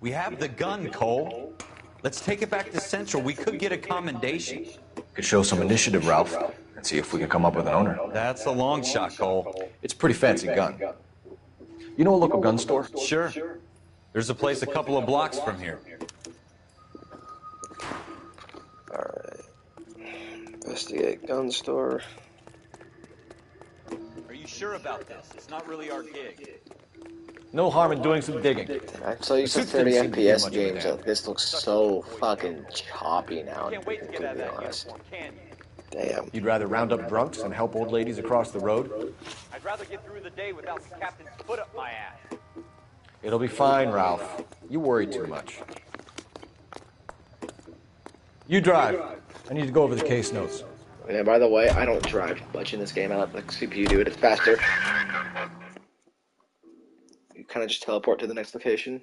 We have the gun, Cole. Let's take it back to Central. We could get a commendation. Could show some initiative, Ralph, and see if we can come up with an owner. That's a long shot, Cole. It's a pretty fancy gun. You know a local gun store? Sure. There's a place a couple of blocks from here. Alright. Investigate gun store. Are you sure about this? It's not really our gig. No harm in doing some digging. I'm so used to 30 FPS games that this looks so fucking choppy now, to be honest. Damn. You'd rather round up drunks and help old ladies across the road? I'd rather get through the day without the captain's foot up my ass. It'll be fine, Ralph. You worry too much. You drive. I need to go over the case notes. And by the way, I don't drive much in this game. I let the CPU do it. It's faster. You kind of just teleport to the next location.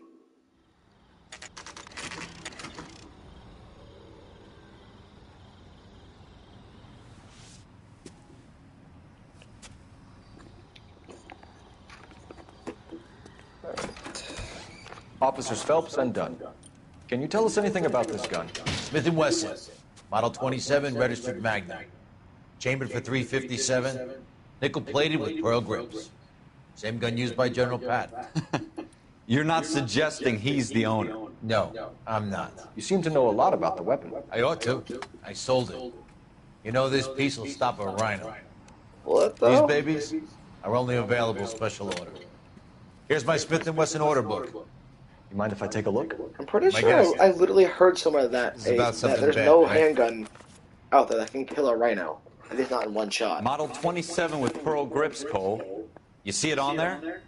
Officers Phelps and Dunn. Can you tell us anything about this gun? Smith & Wesson, Model 27, registered Magnum. Chambered for .357, nickel-plated with pearl grips. Same gun used by General Pat. You're not suggesting he's the owner? No, I'm not. You seem to know a lot about the weapon. I ought to. I sold it. You know, this piece will stop a rhino. What the? These babies are only available special order. Here's my Smith & Wesson order book. You mind if I take a look? I'm pretty sure I literally heard somewhere that there's no handgun out there that can kill a rhino. At least not in one shot. Model 27 with pearl grips, Cole. You see it on there?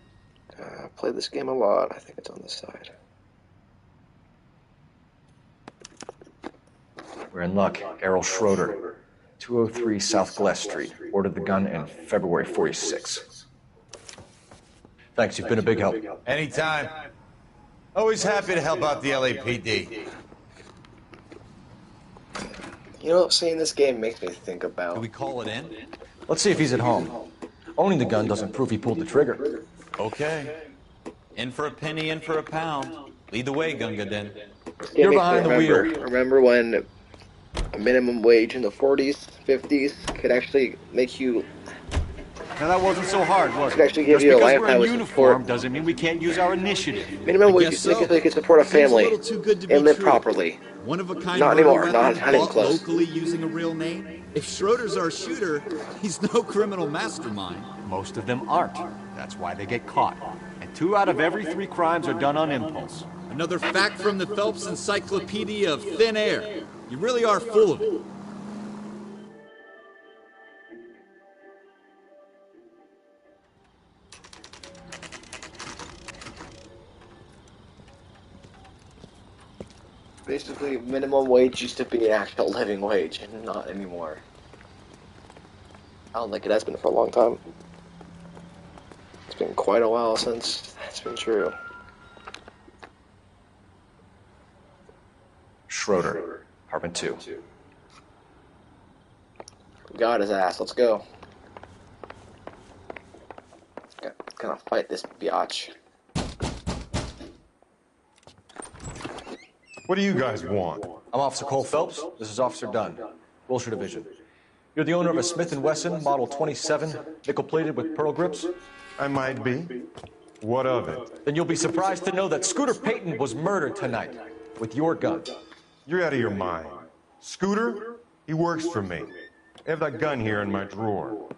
I've played this game a lot. I think it's on this side. We're in luck. Errol Schroeder, 203 South Glass Street. Ordered the gun in February '46. Thanks, you've been a big help. Anytime. Always happy to help out the LAPD. You know, seeing this game makes me think about... Do we call it in? Let's see if he's at home. Owning the gun doesn't prove he pulled the trigger. Okay. In for a penny, in for a pound. Lead the way, Gunga Din. You're behind the wheel. Remember when a minimum wage in the 40s, 50s could actually make you... Now that wasn't so hard, was Could it? actually give Just you a because lifetime we're in with uniform support. doesn't mean we can't use our initiative. Minimum wage so you could support a family and live properly. One of a kind. Not anymore. Not even bought close. locally using a real name. If Schroeder's our shooter, he's no criminal mastermind. Most of them aren't. That's why they get caught. And 2 out of every 3 crimes are done on impulse. Another fact from the Phelps Encyclopedia of Thin Air. You really are full of it. Basically, minimum wage used to be an actual living wage, and not anymore. I don't think it has been for a long time. It's been quite a while since that's been true. Schroeder, apartment 2. We got his ass. Let's go. Gonna fight this biatch. What do you guys want? I'm Officer Cole Phelps. This is Officer Dunn, Wilshire Division. You're the owner of a Smith & Wesson Model 27, nickel-plated with pearl grips? I might be. What of it? Then you'll be surprised to know that Scooter Payton was murdered tonight with your gun. You're out of your mind. Scooter? He works for me. I have that gun here in my drawer.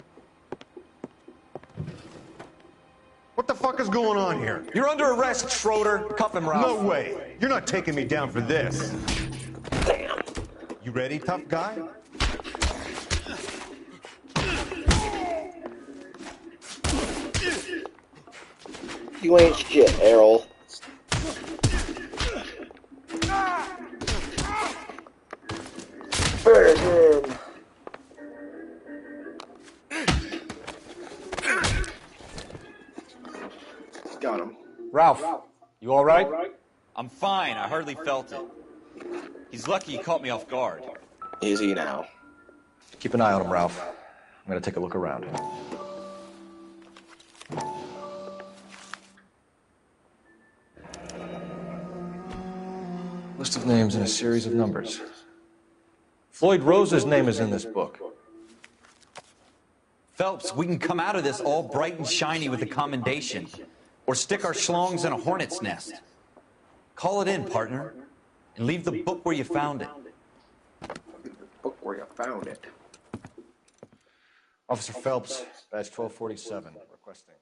What the fuck is going on here? You're under arrest, Schroeder. Cuff him, Ralph. No way. You're not taking me down for this. Damn. You ready, tough guy? You ain't shit, Errol. Finish him. Got him. Ralph, you all right? I'm fine. I hardly felt it. He's lucky he caught me off guard. Easy now. Keep an eye on him, Ralph. I'm gonna take a look around. List of names and a series of numbers. Floyd Rose's name is in this book. Phelps, we can come out of this all bright and shiny with a commendation. Or stick our schlongs in a hornet's nest. Call it in, partner. And leave the book where you found it. Book where you found it. Officer Phelps, badge 1247, requesting.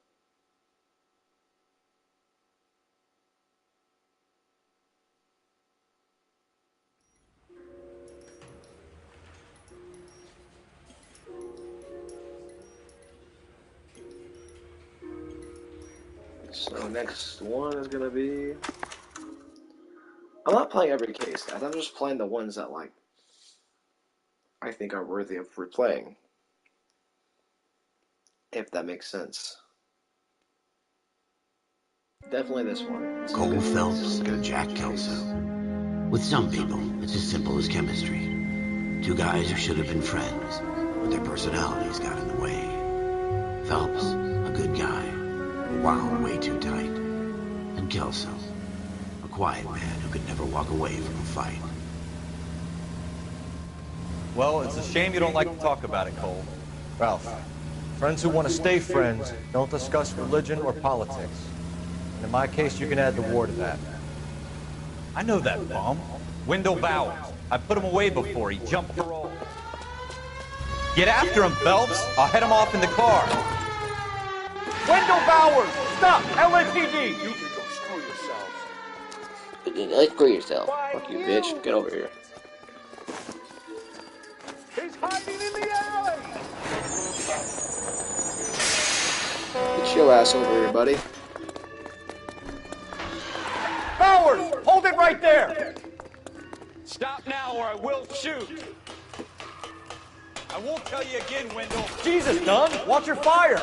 So next one is gonna be. I'm not playing every case, guys. I'm just playing the ones that like I think are worthy of replaying. If that makes sense. Definitely this one. Cole Phelps and Jack Kelso. With some people, it's as simple as chemistry. Two guys who should have been friends, but their personalities got in the way. Phelps, a good guy, wound way too tight. And Kelso, a quiet man who could never walk away from a fight. Well, it's a shame you don't like to talk about it, Cole. Ralph, friends who want to stay friends don't discuss religion or politics. And in my case, you can add the war to that. I know that bum. Wendell Bowers. I put him away before. He jumped parole. Get after him, Phelps. I'll head him off in the car. Wendell Bowers! Stop! LAPD! You can go screw yourselves. Screw yourself. Fuck you, bitch. Get over here. He's hiding in the alley! Get your ass over here, buddy. Bowers! Hold it right there! Stop now or I will shoot. I won't tell you again, Wendell. Jesus, Dunn! Watch your fire!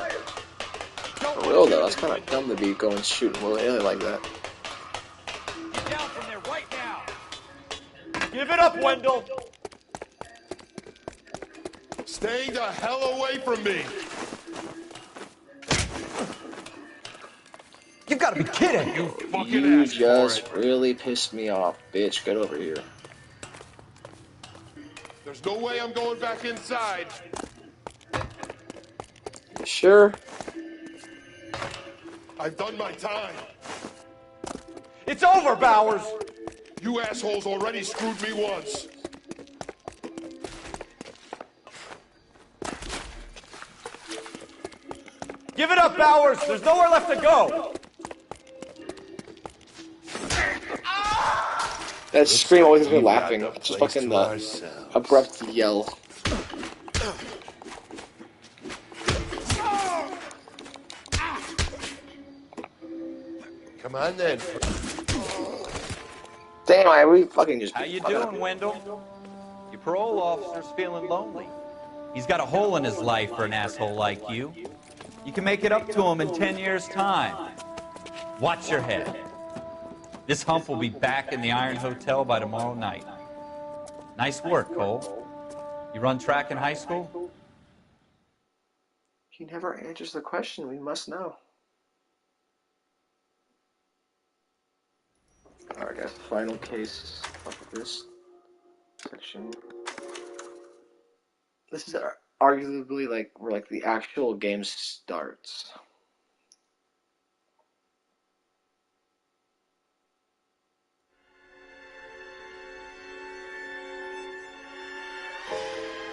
For real though, that's kind of dumb to be going shooting willy-nilly like that. Get down from there right now. Give it up, Wendell! Stay the hell away from me! You've got to be kidding! You fucking You asked for just it. really pissed me off, bitch. Get over here. There's no way I'm going back inside. You sure? I've done my time. It's over, Bowers! You assholes already screwed me once. Give it up, Bowers! There's nowhere left to go! That scream always has me laughing. Just fucking the abrupt yell. Come on then. Damn, I really fucking just. How you doing, Wendell? Your parole officer's feeling lonely. He's got a hole in his life for an asshole like you. You can make it up to him in 10 years' time. Watch your head. This hump will be back in the Iron Hotel by tomorrow night. Nice work, Cole. You run track in high school? He never answers the question. We must know. Alright, guys. Final case of this section. This is arguably like where like the actual game starts.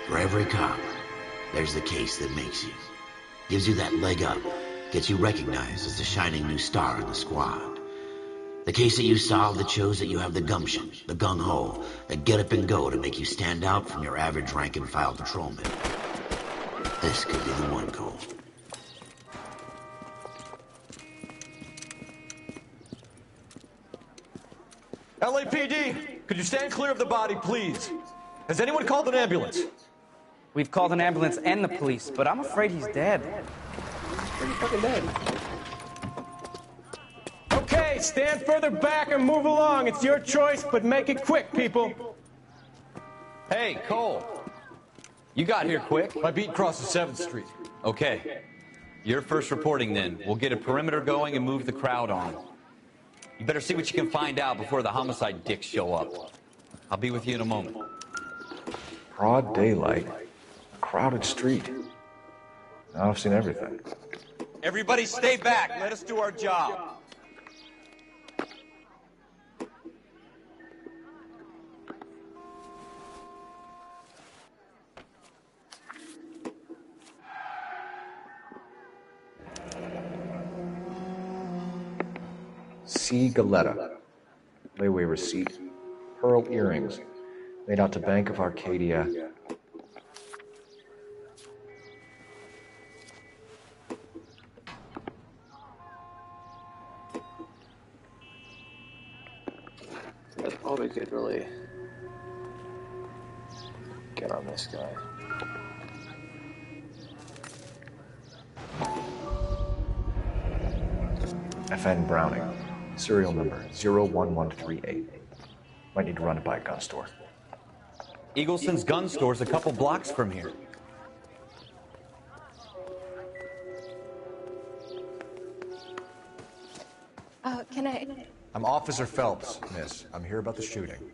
For every cop, there's the case that makes you. Gives you that leg up, gets you recognized as the shining new star in the squad. The case that you solve that shows that you have the gumption, the gung-ho, the get up and go to make you stand out from your average rank-and-file patrolman. This could be the one, Cole. LAPD, could you stand clear of the body, please? Has anyone called an ambulance? We've called an ambulance and the police, but I'm afraid he's dead. Pretty fucking dead. Okay, stand further back and move along. It's your choice, but make it quick, people. Hey, Cole. You got here quick. My beat crosses 7th Street. Okay. You're first reporting then. We'll get a perimeter going and move the crowd on. You better see what you can find out before the homicide dicks show up. I'll be with you in a moment. Broad daylight, a crowded street. Now I've seen everything. Everybody stay back. Let us do our job. C. Galetta. Layaway receipt. Pearl earrings. Made out to Bank of Arcadia. That's all we could really get on this guy. FN Browning. Serial number 01138. Might need to run it by a gun store. Eagleson's gun store's a couple blocks from here. Can I... I'm Officer Phelps, miss. I'm here about the shooting.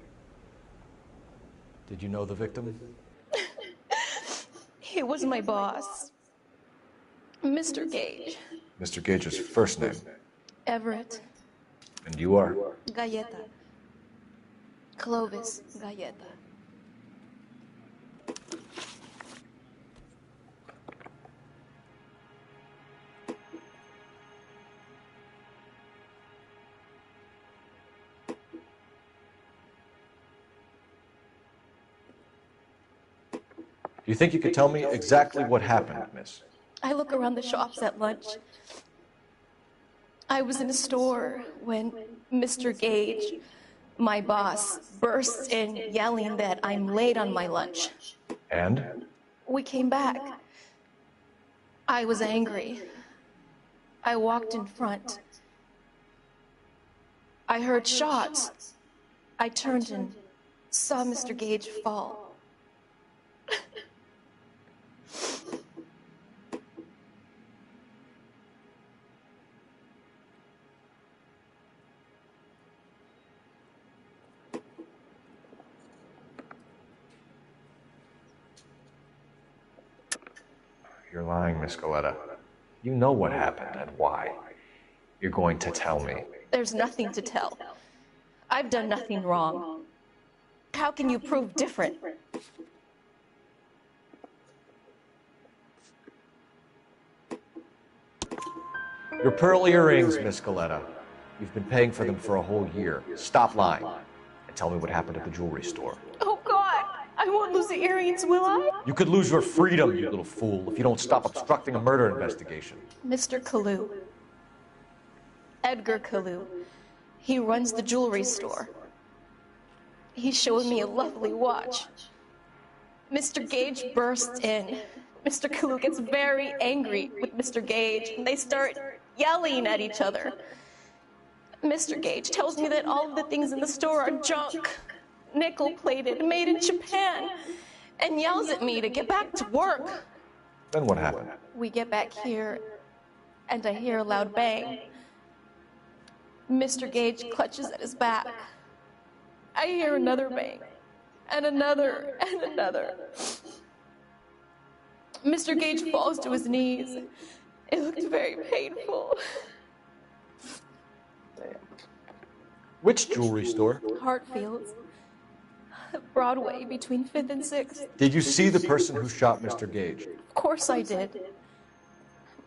Did you know the victim? He was my boss. Mr. Gage. Mr. Gage's first name. Everett. And you are? Galleta. Clovis Galleta. Do you think you could tell me exactly what happened, miss? I look around the shops at lunch. I was in a store when Mr. Gage, my boss, bursts in yelling that I'm late on my lunch. And? We came back. I was angry. I walked in front. I heard shots. I turned and saw Mr. Gage fall. You're lying, Miss Galetta. You know what happened and why. You're going to tell me. There's nothing to tell. I've done nothing wrong. How can you prove different? Your pearl earrings, Miss Galetta. You've been paying for them for a whole year. Stop lying and tell me what happened at the jewelry store. Oh, God! I won't lose the earrings, will I? You could lose your freedom, you little fool, if you don't stop obstructing a murder investigation. Mr. Kalu. Edgar Kalu. He runs the jewelry store. He showed me a lovely watch. Mr. Gage bursts in. Mr. Kalu gets very angry with Mr. Gage, and they start yelling at each other. Mr. Gage tells me that all of the things in the store are junk, nickel-plated, made in Japan, and yells at me to get back to work. Then what happened? We get back here, and I hear a loud bang. Mr. Gage clutches at his back. I hear another bang, and another, and another. Mr. Gage falls to his knees. It looked very painful. Which jewelry store? Hartfield's. Broadway, between 5th and 6th. Did you see the person who shot Mr. Gage? Of course I did.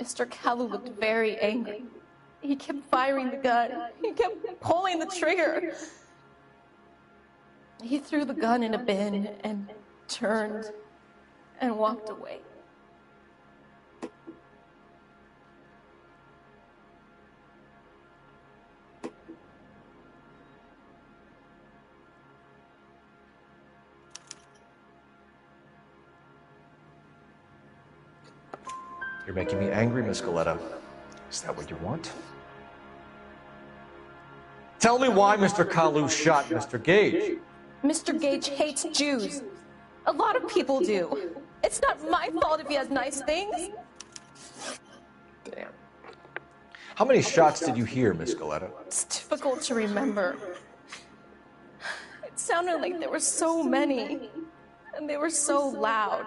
Mr. Kalu looked very angry. He kept firing the gun. He kept pulling the trigger. He threw the gun in a bin and turned and walked away. You're making me angry, Miss Galetta. Is that what you want? Tell me why Mr. Kalu shot Mr. Gage. Mr. Gage hates Jews. A lot of people do. It's not my fault if he has nice things. Damn. How many shots did you hear, Miss Galetta? It's difficult to remember. It sounded like there were so many, and they were so loud.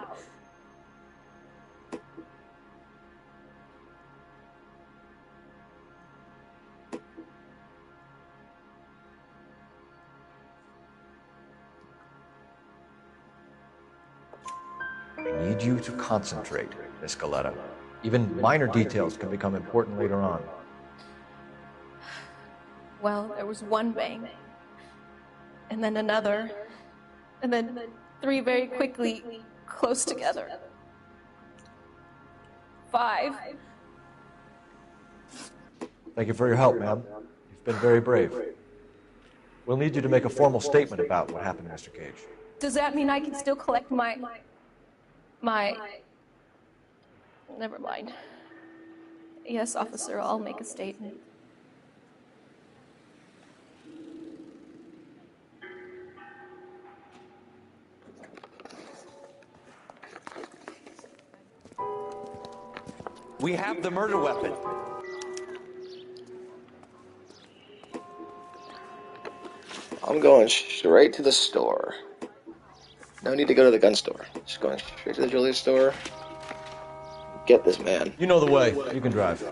I need you to concentrate, Miss Galetta. Even minor details can become important later on. Well, there was one bang, and then another, and then three very quickly, close together. 5. Thank you for your help, ma'am. You've been very brave. We'll need you to make a formal statement about what happened, Mr. Cage. Does that mean I can still collect my... Never mind. Yes, officer, I'll make a statement. We have the murder weapon. I'm going straight to the store. No need to go to the gun store. Just going straight to the jewelry store. Get this man. You know the way. You can drive.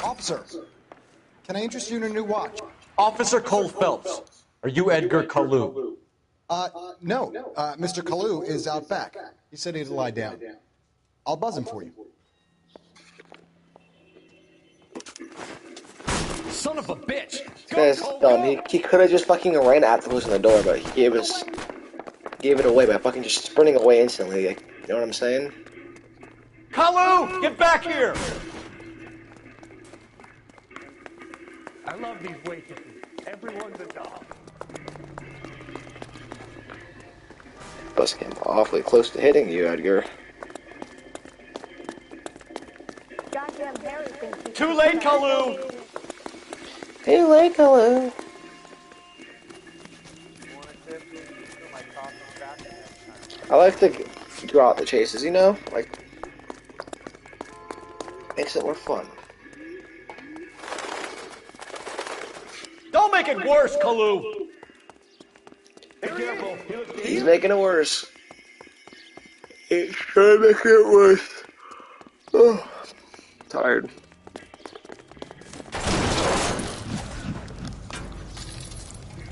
Officer, can I interest you in a new watch? Officer Cole Phelps, are you Edgar Kalu? No. Mr. Kalu is out back. He said he'd lie down. I'll buzz him for you. Son of a bitch! This guy's dumb. He could have just fucking ran at the person in the door, but he gave it away by fucking just sprinting away instantly. Like, you know what I'm saying? Kalu, get back here! I love these waitresses. Everyone's a dog. Bus came awfully close to hitting you, Edgar. Goddamn Harry thinks Too late, Kalu! Too late, Kalu. I like to draw out the chases, you know? Like, makes it more fun. Don't make it worse, Kalu! He's making it worse. He's trying to make it worse. Oh, tired.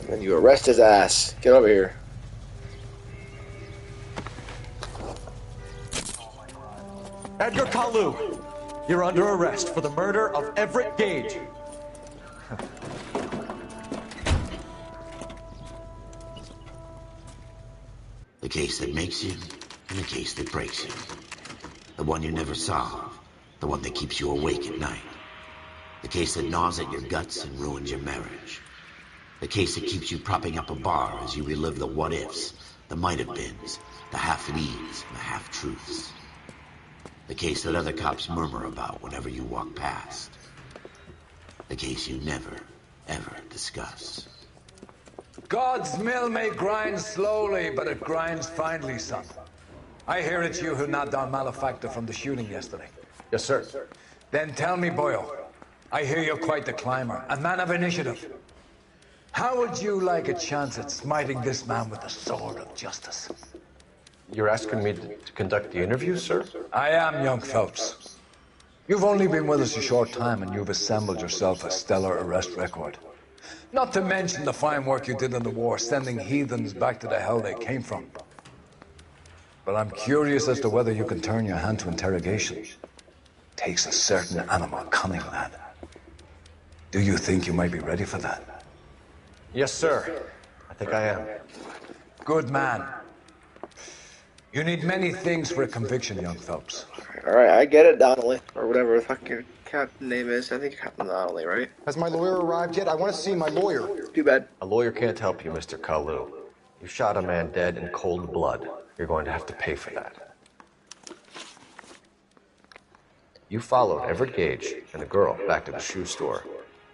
And then you arrest his ass. Get over here. Edgar Kalu, you're under arrest for the murder of Everett Gage. The case that makes you, and the case that breaks you. The one you never solve, the one that keeps you awake at night. The case that gnaws at your guts and ruins your marriage. The case that keeps you propping up a bar as you relive the what-ifs, the might-have-beens, the half-leads, and the half-truths. The case that other cops murmur about whenever you walk past. The case you never, ever discuss. God's mill may grind slowly, but it grinds finely, son. I hear it's you who nabbed our malefactor from the shooting yesterday. Yes, sir. Then tell me, boyo, I hear you're quite the climber, a man of initiative. How would you like a chance at smiting this man with the sword of justice? You're asking me to conduct the interview, sir? I am, young Phelps. You've only been with us a short time, and you've assembled yourself a stellar arrest record. Not to mention the fine work you did in the war, sending heathens back to the hell they came from. But I'm curious as to whether you can turn your hand to interrogation. Takes a certain animal cunning, lad. Do you think you might be ready for that? Yes, sir. I think I am. Good man. You need many things for a conviction, young Phelps. Alright, I get it, Donnelly. Or whatever the fuck your captain name is. I think you're Captain Donnelly, right? Has my lawyer arrived yet? I want to see my lawyer. Too bad. A lawyer can't help you, Mr. Kalu. You shot a man dead in cold blood. You're going to have to pay for that. You followed Everett Gage and the girl back to the shoe store.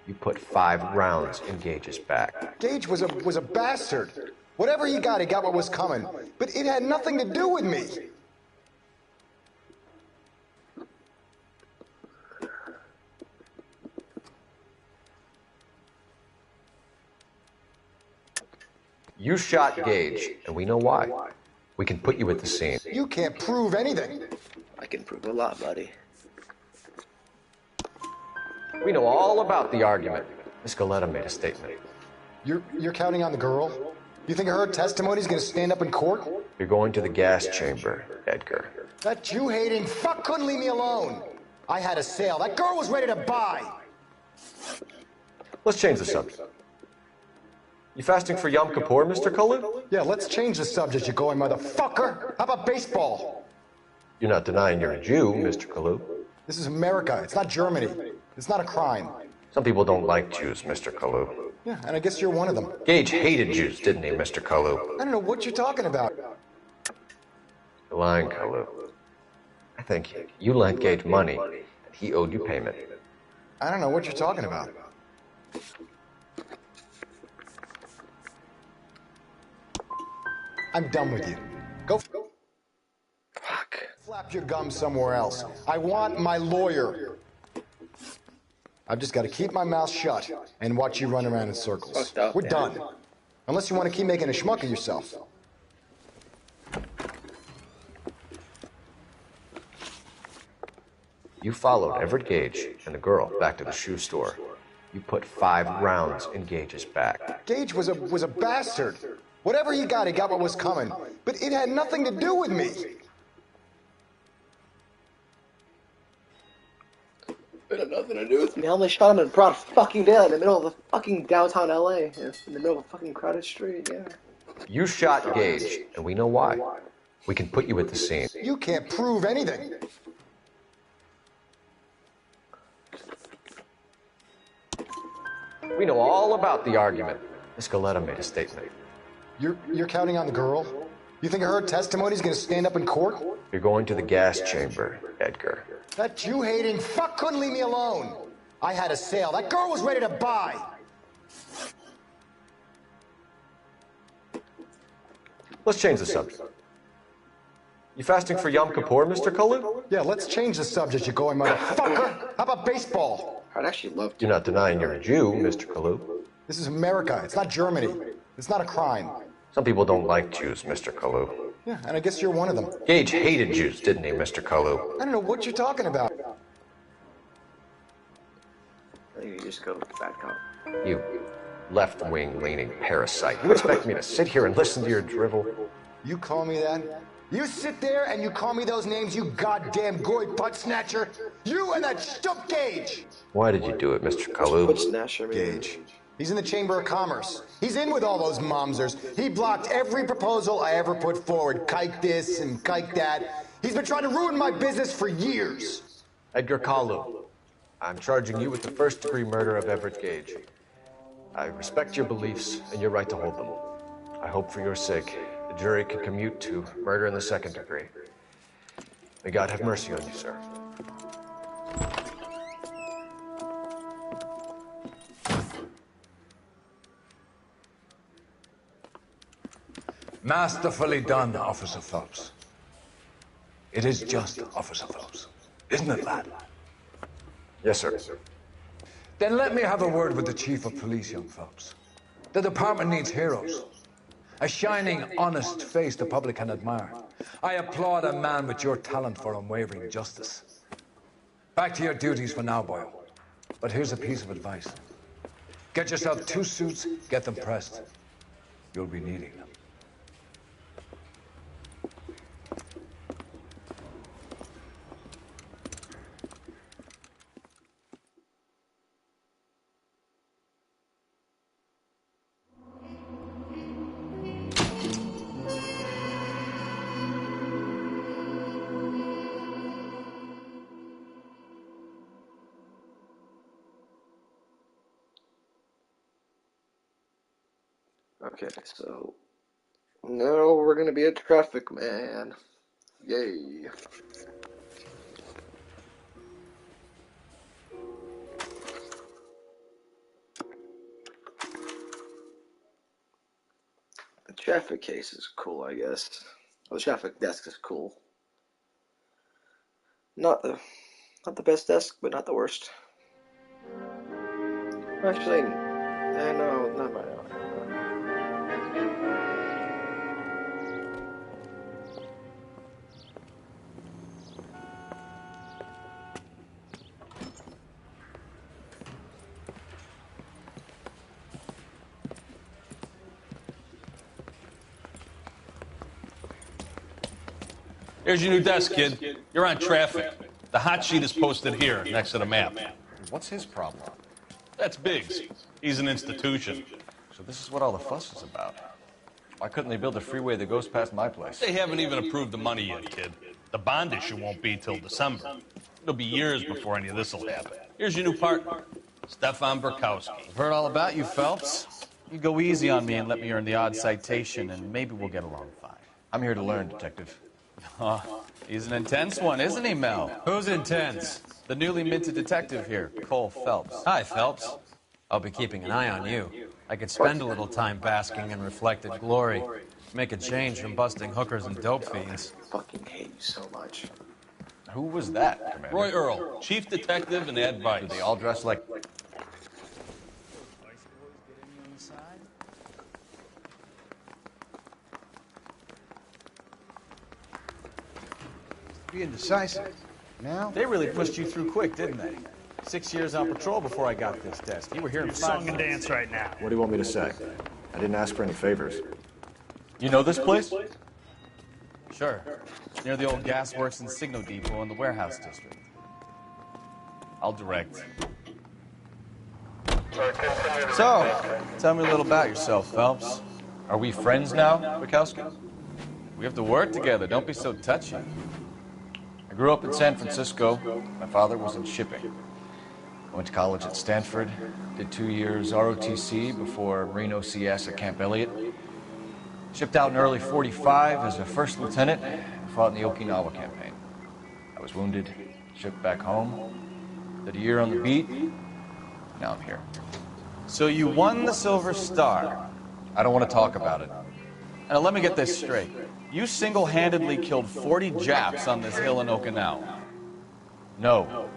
You put 5 rounds in Gage's back. Gage was a bastard. Whatever he got what was coming. But it had nothing to do with me. You shot Gage, and we know why. We can put you at the scene. You can't prove anything. I can prove a lot, buddy. We know all about the argument. Miss Galetta made a statement. You're counting on the girl? You think her testimony's gonna stand up in court? You're going to the gas chamber, Edgar. That Jew-hating fuck couldn't leave me alone. I had a sale. That girl was ready to buy. Let's change the subject. You fasting for Yom Kippur, Mr. Kalu? Yeah, let's change the subject, you going motherfucker. How about baseball? You're not denying you're a Jew, Mr. Kalu. This is America. It's not Germany. It's not a crime. Some people don't like Jews, Mr. Kalu. Yeah, and I guess you're one of them. Gage hated Jews, didn't he, Mr. Kalu? I don't know what you're talking about. You're lying, Kalu. I think you lent Gage money, and he owed you payment. I don't know what you're talking about. I'm done with you. Go. Fuck. Flap your gums somewhere else. I want my lawyer. I've just got to keep my mouth shut and watch you run around in circles. We're done. Unless you want to keep making a schmuck of yourself. You followed Everett Gage and the girl back to the shoe store. You put 5 rounds in Gage's back. Gage was a bastard. Whatever he got what was coming. But it had nothing to do with me. It had nothing to do with me. I only shot him in broad fucking daylight in the middle of the fucking downtown LA. In the middle of a fucking crowded street, yeah. You shot Gage, and we know why. We can put you at the scene. You can't prove anything. We know all about the argument. Miss Galetta made a statement. You're counting on the girl? You think her testimony's gonna stand up in court? You're going to the gas chamber, Edgar. That Jew-hating fuck couldn't leave me alone. I had a sale. That girl was ready to buy. Let's change the subject. You fasting for Yom Kippur, Mr. Kalu? Yeah, let's change the subject, you going motherfucker. How about baseball? I'd actually love to. You're not denying you're a Jew, Mr. Kalu. This is America. It's not Germany. It's not a crime. Some people don't like Jews, Mr. Kalu. Yeah, and I guess you're one of them. Gage hated Jews, didn't he, Mr. Kalu? I don't know what you're talking about. I think you just go bad cop. You left-wing leaning parasite. You expect me to sit here and listen to your drivel? You call me that? You sit there and you call me those names, you goddamn goy putt snatcher? You and that stump Gage! Why did you do it, Mr. Kalu? Putt snatcher, Gage. He's in the Chamber of Commerce. He's in with all those momsers. He blocked every proposal I ever put forward. Kike this and kike that. He's been trying to ruin my business for years. Edgar Kalu, I'm charging you with the first-degree murder of Everett Gage. I respect your beliefs and your right to hold them. I hope for your sake the jury can commute to murder in the second degree. May God have mercy on you, sir. Masterfully done, Officer Phelps. It is just, Officer Phelps. Isn't it, lad? Yes, sir. Then let me have a word with the Chief of Police, young Phelps. The department needs heroes. A shining, honest face the public can admire. I applaud a man with your talent for unwavering justice. Back to your duties for now, Boyle. But here's a piece of advice. Get yourself 2 suits, get them pressed. You'll be needing them. Okay, so No, we're gonna be a traffic man. Yay. The traffic case is cool, I guess. Well, the traffic desk is cool. Not the best desk, but not the worst. Actually, no, not right now. Here's your new desk, kid. You're on traffic. The hot sheet is posted here, next to the map. What's his problem? That's Biggs. He's an institution. So this is what all the fuss is about. Why couldn't they build a freeway that goes past my place? They haven't even approved the money yet, kid. The bond issue won't be till December. It'll be years before any of this will happen. Here's your new partner, Stefan Burkowski. I've heard all about you, Phelps. You go easy on me and let me earn the odd citation, and maybe we'll get along fine. I'm here to learn, Detective. Oh, he's an intense one, isn't he, Mel? Who's intense? The newly minted detective here, Cole Phelps. Hi, Phelps. I'll be keeping an eye on you. I could spend a little time basking in reflected glory. Make a change from busting hookers and dope fiends. I fucking hate you so much. Who was that, Commander? Roy Earl, chief detective and advice. Do they all dress like... Be indecisive. Now? They really pushed you through quick, didn't they? 6 years on patrol before I got this desk. You were here in 5 song and dance right now. What do you want me to say? I didn't ask for any favors. You know this place? Sure. Near the old gasworks and signal depot in the warehouse district. I'll direct. So, tell me a little about yourself, Phelps. Are we friends now, Burkowski? We have to work together. Don't be so touchy. I grew up in San Francisco. My father was in shipping. I went to college at Stanford, did 2 years ROTC before Marine OCS at Camp Elliott. Shipped out in early '45 as a first lieutenant and fought in the Okinawa campaign. I was wounded, shipped back home, did a year on the beat. Now I'm here. So you won the Silver Star. I don't want to talk about it. Now let me get this straight. You single-handedly killed 40 Japs on this hill in Okinawa. No.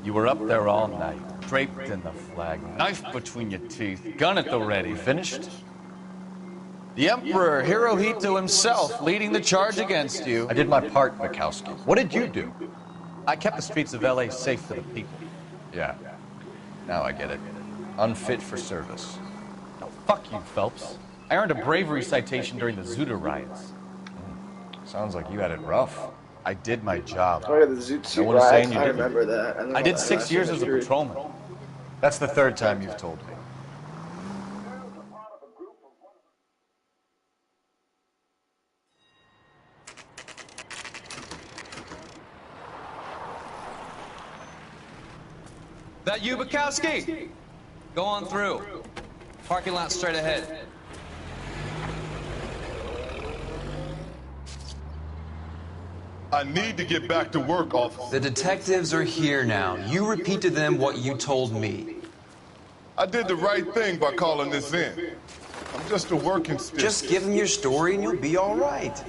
You were up there all night, draped in the flag, knife between your teeth, gun at the ready. Finished? The Emperor Hirohito himself leading the charge against you. I did my part, Burkowski. What did you do? I kept the streets of L.A. safe for the people. Yeah. Now I get it. Unfit for service. No, fuck you, Phelps. I earned a bravery citation during the Zuda riots. Sounds like you had it rough. I did my job. Oh yeah, the Zoot Suit riots. I remember that. I did 6 years as a patrolman. That's the third time you've told me. That you, Bukowski? Go on through. Parking lot straight ahead. I need to get back to work, officer. The detectives are here now. You repeat to them what you told me. I did the right thing by calling this in. I'm just a working stiff. Just give them your story and you'll be all right.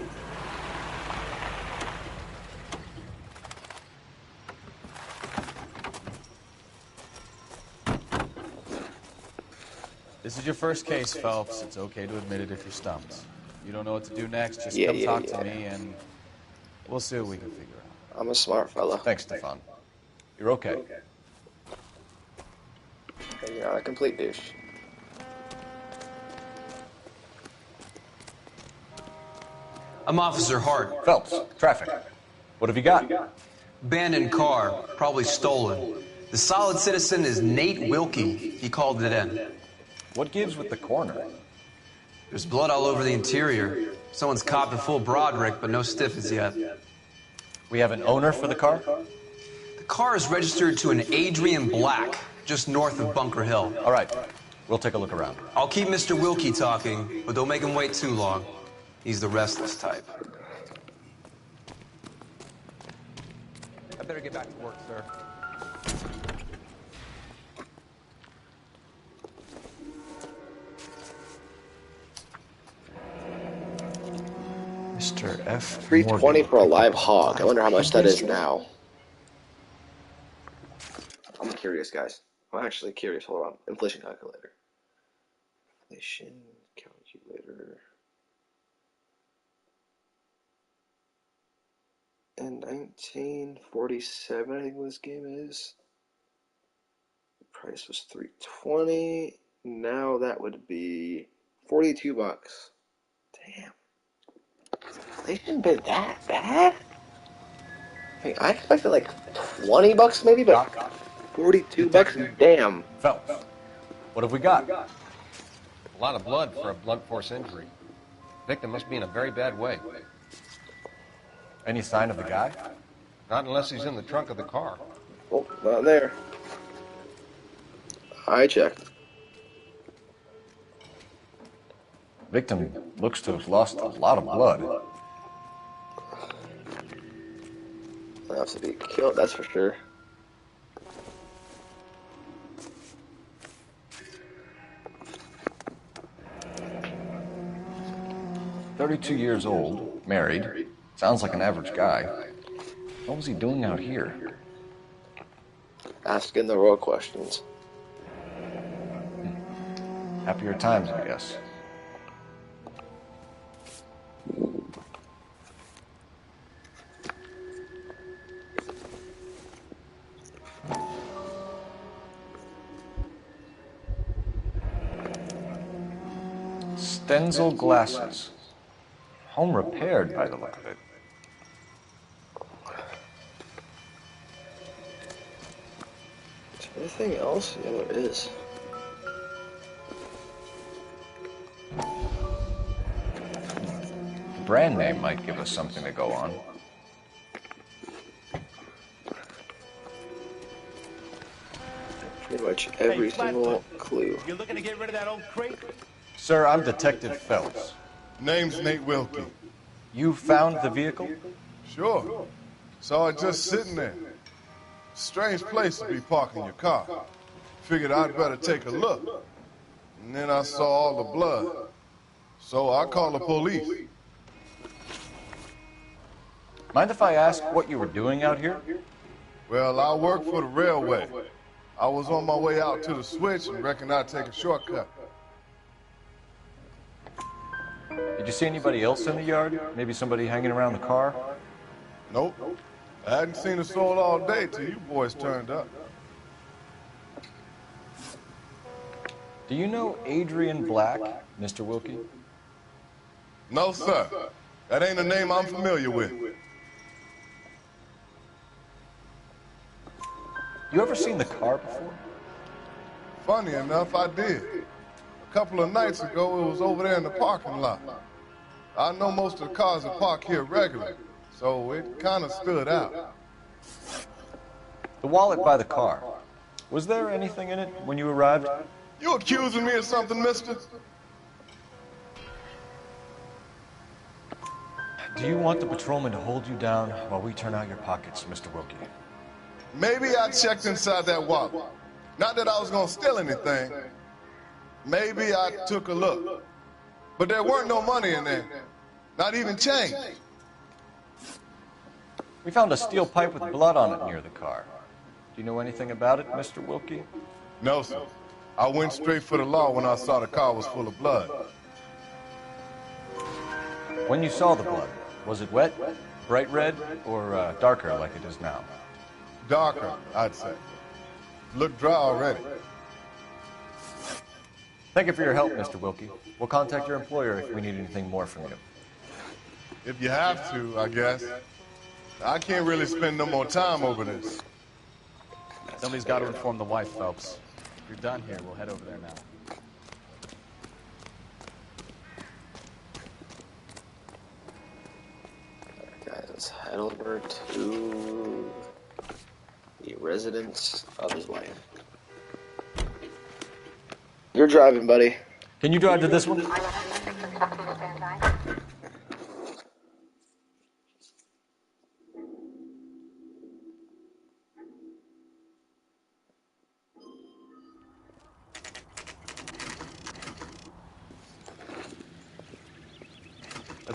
This is your first case, Phelps. It's okay to admit it if you're stumped. You don't know what to do next, just come talk to me and we'll see what we can figure out. I'm a smart fella. Thanks, Stefan. You're okay. And you're not a complete douche. I'm Officer Hart. Phelps, traffic. What have you got? Abandoned car, probably stolen. The solid citizen is Nate Wilkie. He called it in. What gives with the coroner? There's blood all over the interior. Someone's copped a full Broderick, but no stiff as yet. We have an owner for the car? The car is registered to an Adrian Black, just north of Bunker Hill. All right, we'll take a look around. I'll keep Mr. Wilkie talking, but don't make him wait too long. He's the restless type. I better get back to work, sir. Mr. F. 320 for a live hog. I wonder how much that is now. I'm curious, guys. I'm actually curious. Hold on. Inflation calculator. Inflation calculator. In 1947, I think this game is. The price was $320. Now that would be $42. Damn. Inflation been that bad? I mean, I expected like $20 maybe, but $42. Damn. Phelps, what have we got? A lot of blood for a blunt force injury. Victim must be in a very bad way. Any sign of the guy? Not unless he's in the trunk of the car. Oh, not there. I checked. Victim looks to have lost a lot of blood. He'll have to be killed, that's for sure. "32 years old, married. Sounds like an average guy. What was he doing out here?" Asking the real questions. Happier times, I guess. Stenzel glasses. Home repaired by the look of it. Is there anything else? Yeah, there is. The brand name might give us something to go on. Pretty much every single clue. You're looking to get rid of that old crate? Sir, I'm Detective Phelps. Name's Nate Wilkie. You found the vehicle? Sure. Saw it just sitting there. Strange place to be parking your car. Figured I'd better take a look. And then I saw all the blood. So I called the police. Mind if I ask what you were doing out here? Well, I work for the railway. I was on my way out to the switch and reckoned I'd take a shortcut. Did you see anybody else in the yard? Maybe somebody hanging around the car? Nope. I hadn't seen a soul all day till you boys turned up. Do you know Adrian Black, Mr. Wilkie? No, sir. That ain't a name I'm familiar with. You ever seen the car before? Funny enough, I did. A couple of nights ago, it was over there in the parking lot. I know most of the cars are parked here regularly, so it kind of stood out. The wallet by the car. Was there anything in it when you arrived? You accusing me of something, mister? Do you want the patrolman to hold you down while we turn out your pockets, Mr. Wilkie? Maybe I checked inside that wallet. Not that I was gonna steal anything. Maybe I took a look. But there weren't no money in there. Not even change. We found a steel pipe with blood on it near the car. Do you know anything about it, Mr. Wilkie? No, sir. I went straight for the law when I saw the car was full of blood. When you saw the blood, was it wet, bright red, or darker like it is now? Darker, I'd say. Looked dry already. Thank you for your help, Mr. Wilkie. We'll contact your employer if we need anything more from you. If you have to, I guess. I can't really spend no more time over this. Somebody's got to inform the wife, Phelps. If you're done here, we'll head over there now. Guys, let's head over to the residence of his wife. You're driving, buddy. Can you drive to this one?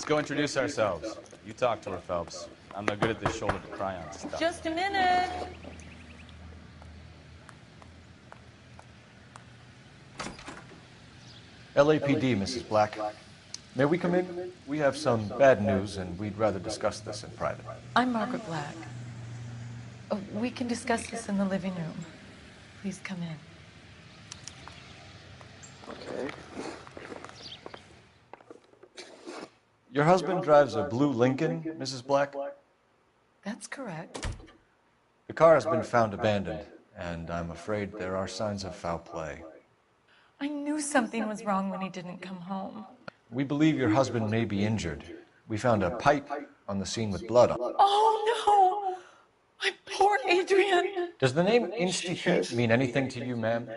Let's go introduce ourselves. You talk to her, Phelps. I'm no good at this shoulder to cry on stuff. Just a minute. LAPD, Mrs. Black. May we come in? We have some bad news, and we'd rather discuss this in private. I'm Margaret Black. Oh, we can discuss this in the living room. Please come in. Okay. Your husband drives a blue Lincoln, Mrs. Black? That's correct. The car has been found abandoned, and I'm afraid there are signs of foul play. I knew something was wrong when he didn't come home. We believe your husband may be injured. We found a pipe on the scene with blood on it. Oh, no! My poor Adrian! Does the name Insta-Heat mean anything to you, ma'am?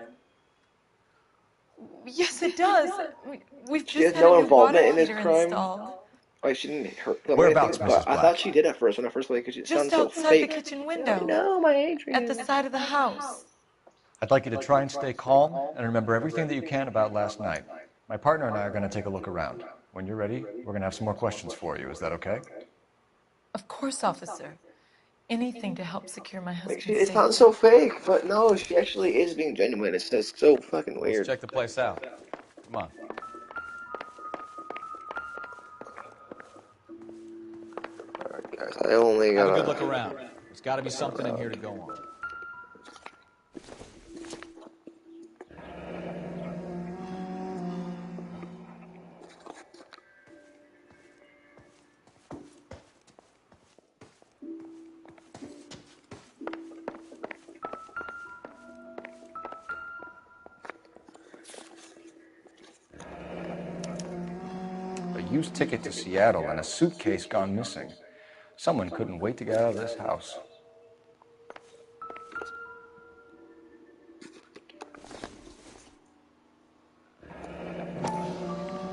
Yes, it does. We've She just has had no a new water involvement in this heater crime. installed. Like, she didn't hurt them. Whereabouts, Mrs. I thought she did at first when I first played because it Just sounds so outside fake. the kitchen window. No, my Adrian. At the side of the house. I'd like you to try and stay calm and remember everything that you can about last night. My partner and I are going to take a look around. When you're ready, we're going to have some more questions for you. Is that okay? Of course, officer. Anything to help secure my husband's It safety. sounds so fake, but no, she actually is being genuine. It's just so fucking weird. Let's check the place out. Come on. Alright, guys, I only Have got a good look around. There's got to be something in here to go on. A used ticket to Seattle and a suitcase gone missing. Someone couldn't wait to get out of this house.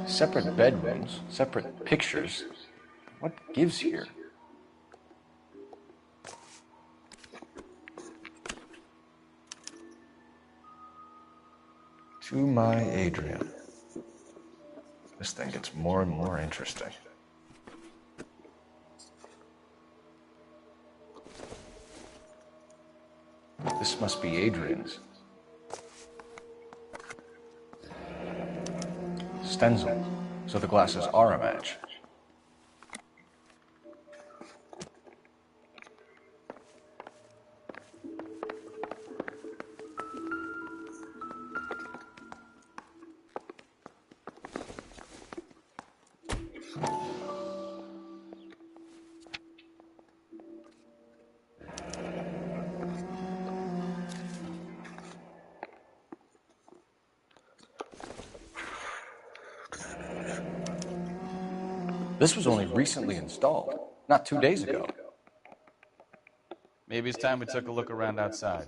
Separate bedrooms, separate pictures. What gives here? To my Adrian. This thing gets more and more interesting. This must be Adrian's. Stencil, so the glasses are a match. This was only recently installed, not 2 days ago. Maybe it's time we took a look around outside.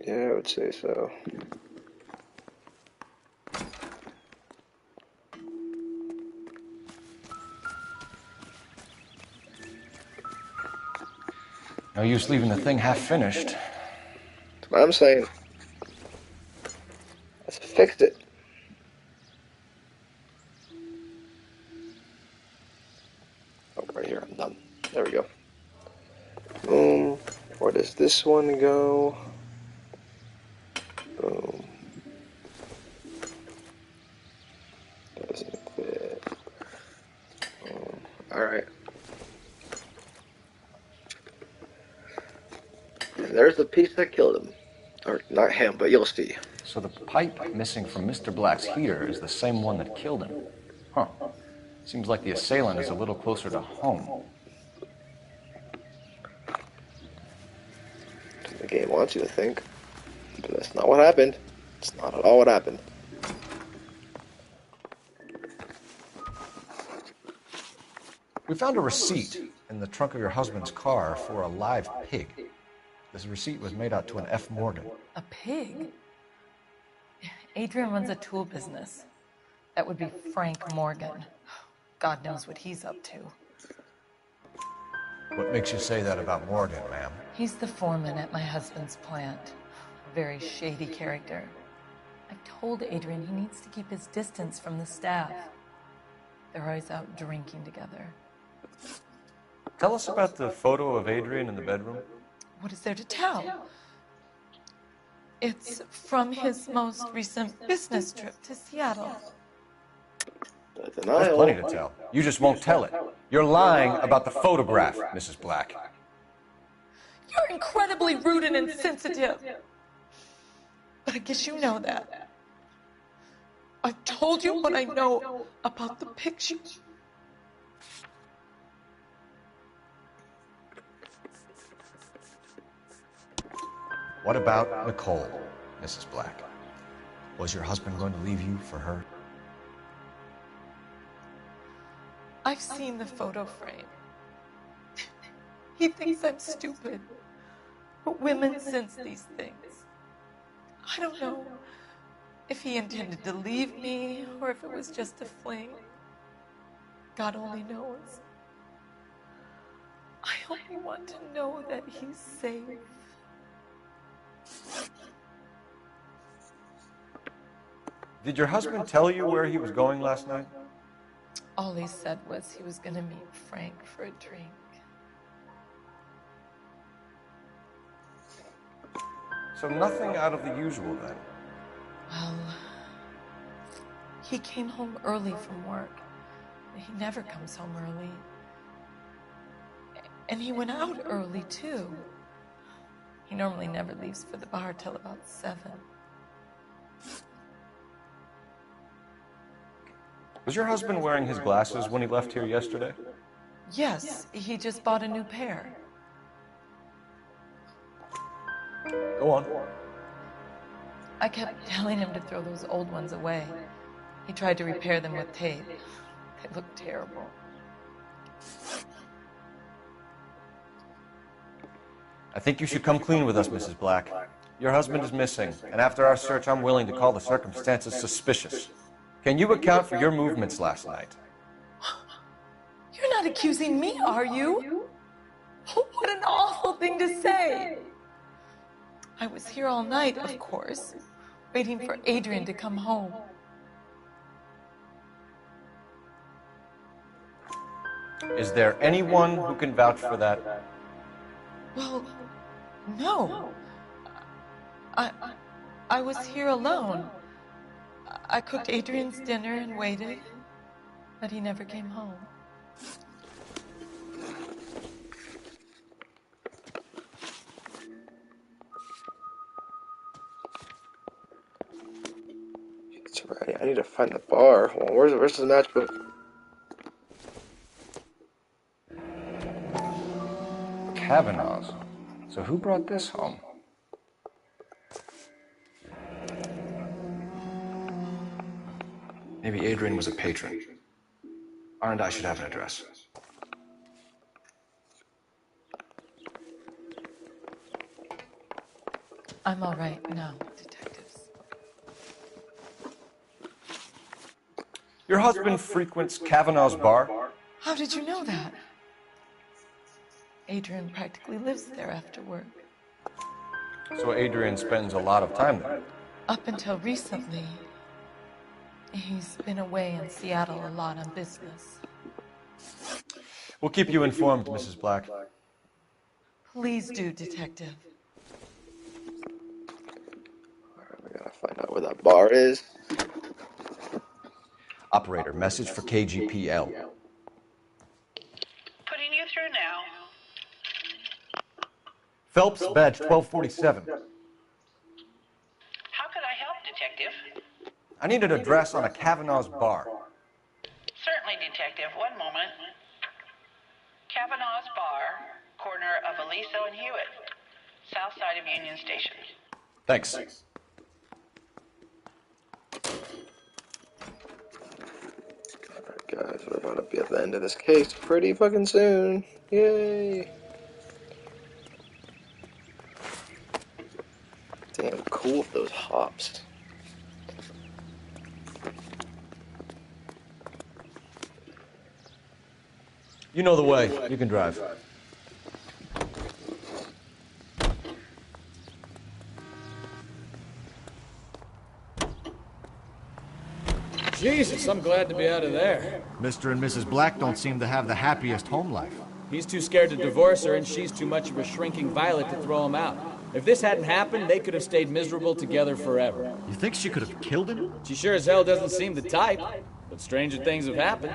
Yeah, I would say so. No use leaving the thing half finished. That's what I'm saying. Let's fix it. Oh, right here. I'm done. There we go. Boom. Where does this one go? Boom. Doesn't fit. Boom. Alright. And there's the piece that killed him. Or not him, but you'll see. So the pipe missing from Mr. Black's heater is the same one that killed him. Huh. Seems like the assailant is a little closer to home. The game wants you to think. But that's not what happened. It's not at all what happened. We found a receipt in the trunk of your husband's car for a live pig. This receipt was made out to an F. Morgan. A pig? Adrian runs a tool business. That would be Frank Morgan. God knows what he's up to. What makes you say that about Morgan, ma'am? He's the foreman at my husband's plant. A very shady character. I've told Adrian he needs to keep his distance from the staff. They're always out drinking together. Tell us about the photo of Adrian in the bedroom. What is there to tell? It's from his most recent business trip to Seattle. There's plenty to tell. You just won't tell it. You're lying about the photograph, Mrs. Black. You're incredibly rude and insensitive. But I guess you know that. I've told you what I know about the picture. What about Nicole, Mrs. Black? Was your husband going to leave you for her? I've seen the photo frame. He thinks I'm stupid. But women sense these things. I don't know if he intended to leave me or if it was just a fling. God only knows. I only want to know that he's safe. Did your husband tell you where he was going last night? All he said was he was going to meet Frank for a drink. So nothing out of the usual then? Well, he came home early from work. He never comes home early. And he went out early, too. He normally never leaves for the bar till about 7. Was your husband wearing his glasses when he left here yesterday? Yes, he just bought a new pair. Go on. I kept telling him to throw those old ones away. He tried to repair them with tape. They looked terrible. I think you should come clean with us, Mrs. Black. Your husband is missing, and after our search, I'm willing to call the circumstances suspicious. Can you account for your movements last night? You're not accusing me, are you? What an awful thing to say. I was here all night, of course, waiting for Adrian to come home. Is there anyone who can vouch for that? Well, no. I was here alone. I cooked Adrian's dinner and waited, but he never came home. It's right. I need to find the bar. Hold on, where's the matchbook? Kavanaugh's. So who brought this home? Maybe Adrian was a patron. R&I should have an address. I'm all right now, detectives. Your husband frequents Kavanaugh's bar? How did you know that? Adrian practically lives there after work. So Adrian spends a lot of time there? Up until recently, he's been away in Seattle a lot on business. We'll keep you informed, Mrs. Black. Please do, Detective. Alright, we gotta find out where that bar is. Operator, message for KGPL. Putting you through now. Phelps, badge 1247. How could I help, Detective? I need an address on a Kavanaugh's bar. Certainly, Detective. One moment. Kavanaugh's Bar, corner of Aliso and Hewitt, south side of Union Station. Thanks. Alright, guys, we're about to be at the end of this case pretty fucking soon. Yay! Damn cool with those hops. You know the way. You can drive. Jesus, I'm glad to be out of there. Mr. and Mrs. Black don't seem to have the happiest home life. He's too scared to divorce her, and she's too much of a shrinking violet to throw him out. If this hadn't happened, they could have stayed miserable together forever. You think she could have killed him? She sure as hell doesn't seem the type, but stranger things have happened.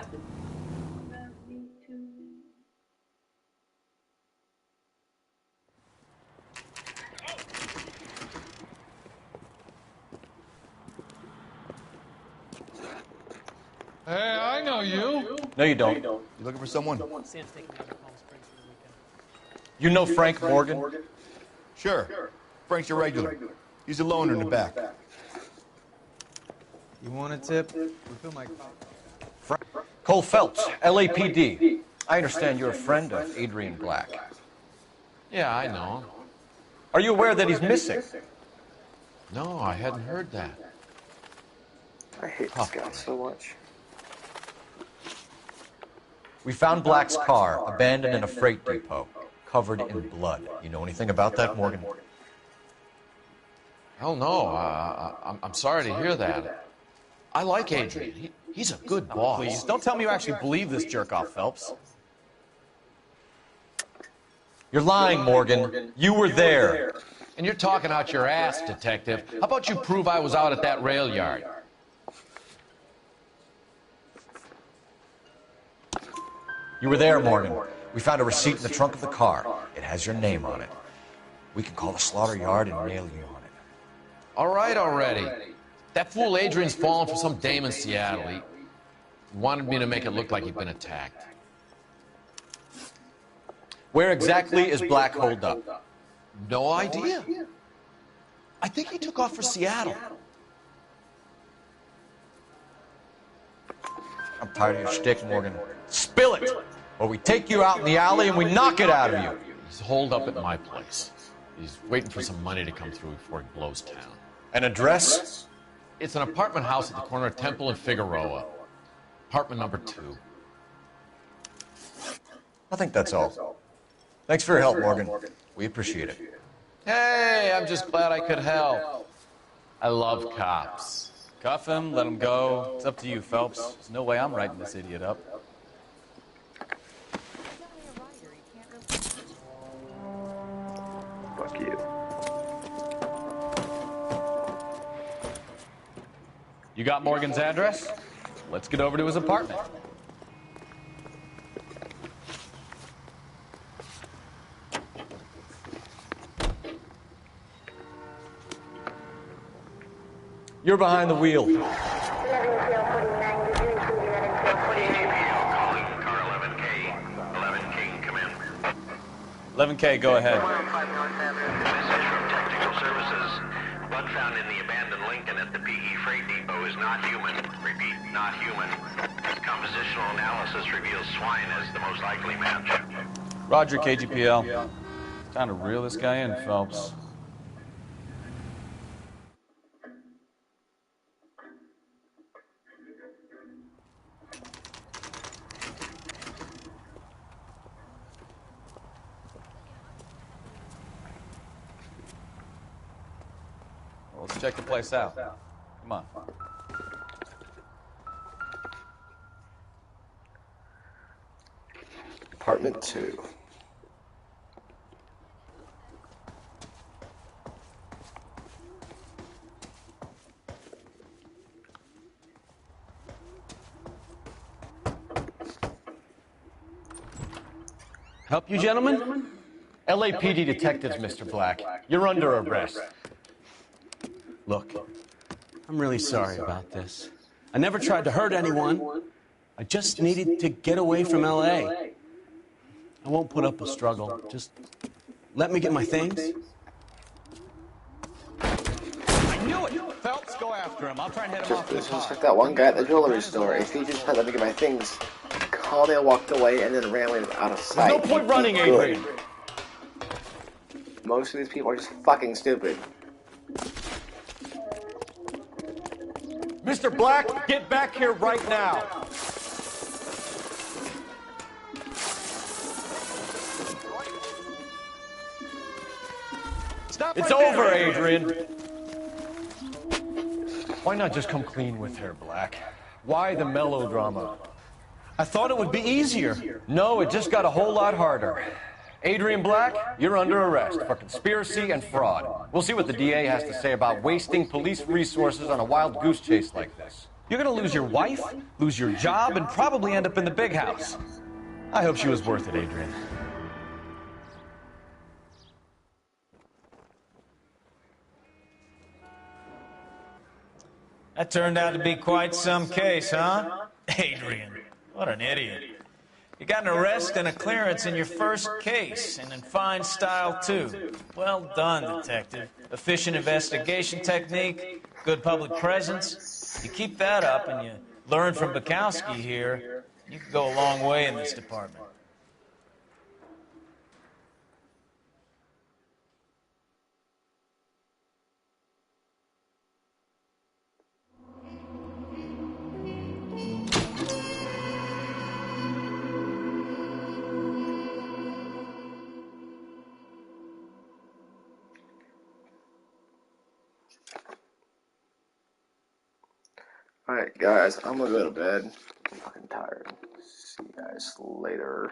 Hey, I know you. No, you don't. You looking for someone? You know Frank Morgan? Sure. Frank's a regular. He's a loner in the back. You want a tip? Refill my coffee. Cole Phelps, LAPD. I understand you're a friend of Adrian Black. Yeah, I know him. Are you aware that he's missing? No, I hadn't heard that. I hate this guy so much. We found Black's car abandoned in a freight depot, covered in blood. You know anything about that, Morgan? Hell no. I'm sorry to hear that. I like Adrian. He's a good boss. Please, don't tell me you actually believe this jerk-off, Phelps. You're lying, Morgan. You were there. And you're talking out your ass, detective. How about you prove I was out at that rail yard? You were there, Morgan. We found a receipt in the trunk of the car. It has your name on it. We can call the slaughter yard and nail you on it. All right already. That fool Adrian's fallen for some dame in Seattle. He wanted me to make it look like he'd been attacked. Where exactly is Black holed up? No idea. I think he took off for Seattle. I'm tired of your shtick, Morgan. Spill it! Or we take you out in the alley and we knock it out of you. He's holed up at my place. He's waiting for some money to come through before he blows town. An address? It's an apartment house at the corner of Temple and Figueroa. Apartment number 2. I think that's all. Thanks for your help, Morgan. We appreciate it. Hey, I'm just glad I could help. I love cops. Cuff him, let him go. It's up to you, Phelps. There's no way I'm writing this idiot up. Fuck you. You got Morgan's address? Let's get over to his apartment. You're behind the wheel. 11K, go ahead. Message from Technical Services. Blood found in the abandoned Lincoln at the PE freight depot is not human. Repeat, not human. Compositional analysis reveals swine as the most likely match. Roger, KGPL. Time to reel this guy in, Phelps. Let's check the place out. Come on. Apartment 2. Help you, gentlemen? LAPD detectives, Mr. Black. You're under arrest. Look, I'm really sorry about this. I never tried to hurt anyone. I just needed to get away from LA. I won't put up a struggle. Just let me get my things. I knew it! Phelps, go after him. I'll try and head him off to the This car. was like that one guy at the jewelry store. If he just had let me get my things, calmly walked away and then ran away out of sight. There's no point running, Adrian. Most of these people are just fucking stupid. Mr. Black, get back here right now. It's over, Adrian. Why not just come clean with her, Black? Why the melodrama? I thought it would be easier. No, it just got a whole lot harder. Adrian Black, you're under arrest for conspiracy and fraud. We'll see what the DA has to say about wasting police resources on a wild goose chase like this. You're gonna lose your wife, lose your job, and probably end up in the big house. I hope she was worth it, Adrian. That turned out to be quite some case, huh? Adrian, what an idiot. You got an arrest and a clearance in your first case, and in fine style, too. Well done, detective. Efficient investigation technique, good public presence. You keep that up and you learn from Bukowski here, you could go a long way in this department. Alright, guys, I'm gonna go to bed. I'm fucking tired. See you guys later.